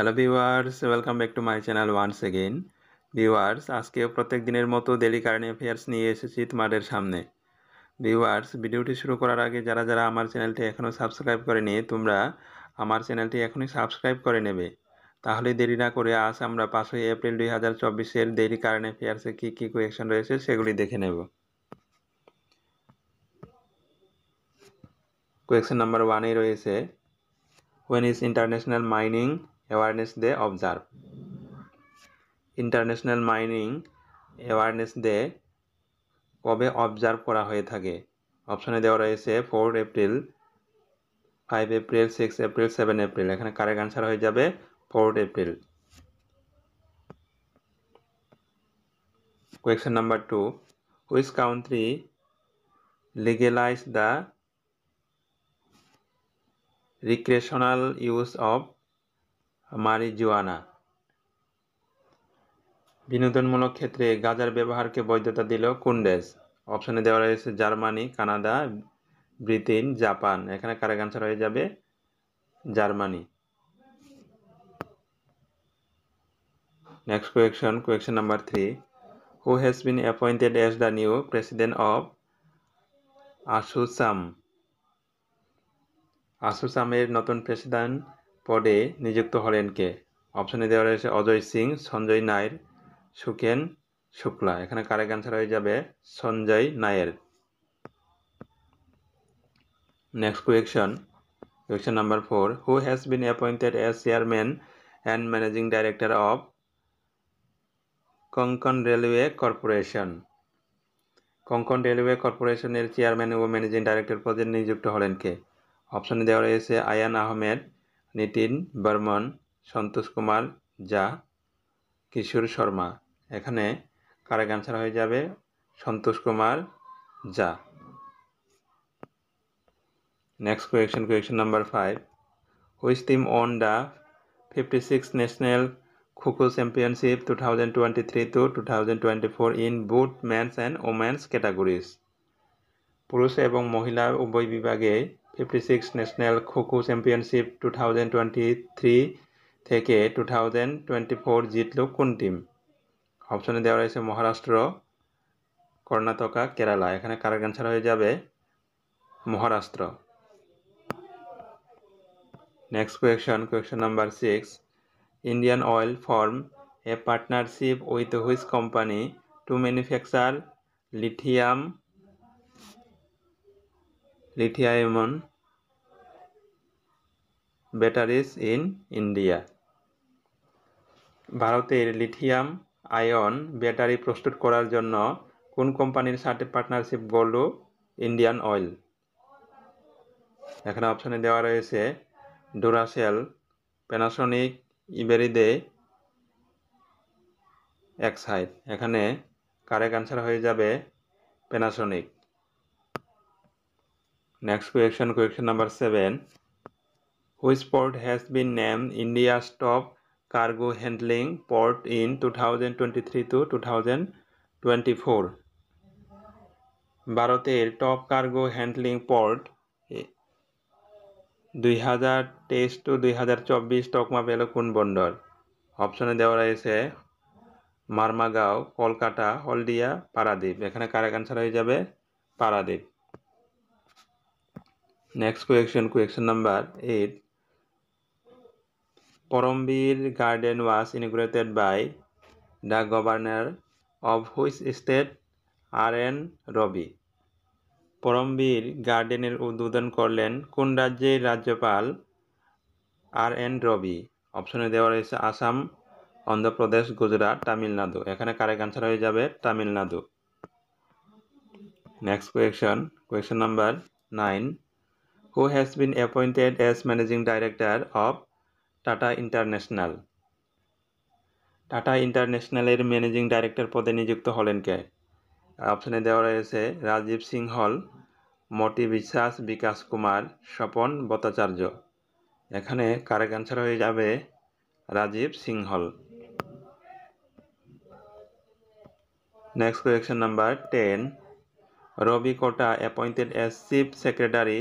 Hello viewers, welcome back to my channel once again. Viewers, আজকেও প্রত্যেক দিনের মতো ডেইলি কারেন্ট অ্যাফেয়ার্স নিয়ে এসেছি তোমাদের সামনে। ভিউয়ার্স, ভিডিওটি শুরু করার আগে যারা যারা আমার চ্যানেলটি এখনও সাবস্ক্রাইব করেনি, তোমরা আমার চ্যানেলটি এখনই সাবস্ক্রাইব করে নেবে। তাহলে দেরি না করে আজ আমরা 5ই এপ্রিল 2024-এর ডেইলি কারেন্ট অ্যাফেয়ার্সে কী কী কোয়েকশন রয়েছে সেগুলি দেখে নেব। কোয়েকশন নাম্বার 1-এ রয়েছে, When is International Mining Awareness Day observed? International mining awareness day কবে অবজার্ভ করা হয়ে থাকে? অপশনে দেওয়া রয়েছে 4 এপ্রিল, 5 এপ্রিল, 6 এপ্রিল, 7 এপ্রিল। এখানে কারেক্ট আনসার হয়ে যাবে 4 April. Question number 2, which country legalize the recreational use of marijuana? বিনোদনমূলক ক্ষেত্রে গাঁজার ব্যবহারকে বৈধতা দিল কোন দেশ? অপশনে দেওয়া রয়েছে জার্মানি, কানাডা, ব্রিটেন, জাপান। এখানে কারেক্ট আনসার হয়ে যাবে Germany. Next question number 3, who has been appointed as the new president of ASSOCHAM? আসুসামের নতুন প্রেসিডেন্ট পদে নিযুক্ত হলেন কে? অপশনে দেওয়া রয়েছে অজয় সিং, সঞ্জয় নায়ের, সুকেন শুক্লা। এখানে কারেক্ট আনসার হয়ে যাবে Sanjay Nayar. Next question number 4, who has been appointed as chairman and managing director of Konkan railway corporation? Konkan railway কর্পোরেশনের চেয়ারম্যান ও ম্যানেজিং ডাইরেক্টর পদে নিযুক্ত হলেন কে? অপশনে দেওয়া রয়েছে আয়ান আহমেদ, নিতিন বর্মন, সন্তোষ কুমার ঝা, কিশোর শর্মা। এখানে কারেক্ট আনসার হয়ে যাবে Santosh Kumar Jha. Next question number 5, which team won the 56th national kho-kho championship 2023-2024 in both men's and women's categories? পুরুষ এবং মহিলা উভয় বিভাগে 56 ন্যাশনাল খো-খো চ্যাম্পিয়নশিপ 2023 থেকে 2024 জিতল কোন টিম? অপশনে দেওয়া রয়েছে মহারাষ্ট্র, কর্ণাটকা, কেরালা। এখানে কারেক্ট আনসার হয়ে যাবে Maharashtra. Next question number 6, Indian oil form A partnership with which company two manufacture lithium batteries in India? ভারতের লিথিয়াম আয়ন ব্যাটারি প্রস্তুত করার জন্য কোন কোম্পানির সাথে পার্টনারশিপ গড়ল ইন্ডিয়ান অয়েল? এখানে অপশনে দেওয়া রয়েছে ডুরাসেল, প্যানাসোনিক, ইবেরিদে, এক্সাইড। এখানে কারেক্ট আনসার হয়ে যাবে Panasonic. Next question number 7, which port has been named India's top cargo handling port in 2023-2024? ভারতের টপ কার্গো হ্যান্ডলিং পোর্ট 2023-2024 তকমা পেল কোন বন্দর? অপশনে দেওয়া রয়েছে মারমাগাঁও, কলকাতা, হলদিয়া, পারাদ্বীপ। এখানে কারেক্ট আনসার হয়ে যাবে Paradip. Next question number 8, Porambir Garden was inaugurated by the governor of which state? R.N. Ravi. পরমবীর গার্ডেনের উদ্বোধন করলেন কোন রাজ্যের রাজ্যপাল? R.N. রবি। অপশনে দেওয়া রয়েছে আসাম, অন্ধ্রপ্রদেশ, গুজরাট, তামিলনাড়ু। এখানে কারেক্ট আনসার হয়ে যাবে Tamil Nadu. Next question number 9, who has been appointed as managing director of Tata international? Tata ইন্টারন্যাশনালের ম্যানেজিং ডাইরেক্টর পদে নিযুক্ত হলেন কে? অপশনে দেওয়া রয়েছে রাজীব সিংহল, মতি বিশ্বাস, বিকাশ কুমার, স্বপন ভট্টাচার্য। এখানে কারেক্ট আনসার হয়ে যাবে Rajiv Singhal. Next question number 10, Ravi Kota appointed as chief secretary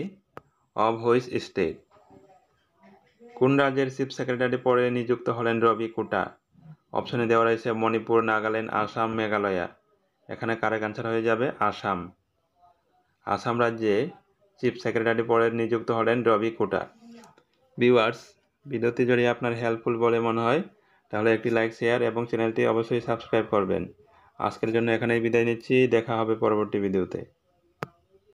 of which state? কোন রাজ্যের চিফ সেক্রেটারি পরে নিযুক্ত হলেন রবি কুটা? অপশনে দেওয়া রয়েছে মণিপুর, নাগাল্যান্ড, আসাম, মেঘালয়া। এখানে কারেক্ট আনসার হয়ে যাবে আসাম। আসাম রাজ্যে চিফ সেক্রেটারি পরে নিযুক্ত হলেন রবি কুটা। ভিউয়ার্স, ভিডিওটি যদি আপনার হেল্পফুল বলে মনে হয় তাহলে একটি লাইক, শেয়ার এবং চ্যানেলটি অবশ্যই সাবস্ক্রাইব করবেন। আজকের জন্য এখানেই বিদায় নিচ্ছি। দেখা হবে পরবর্তী ভিডিওতে।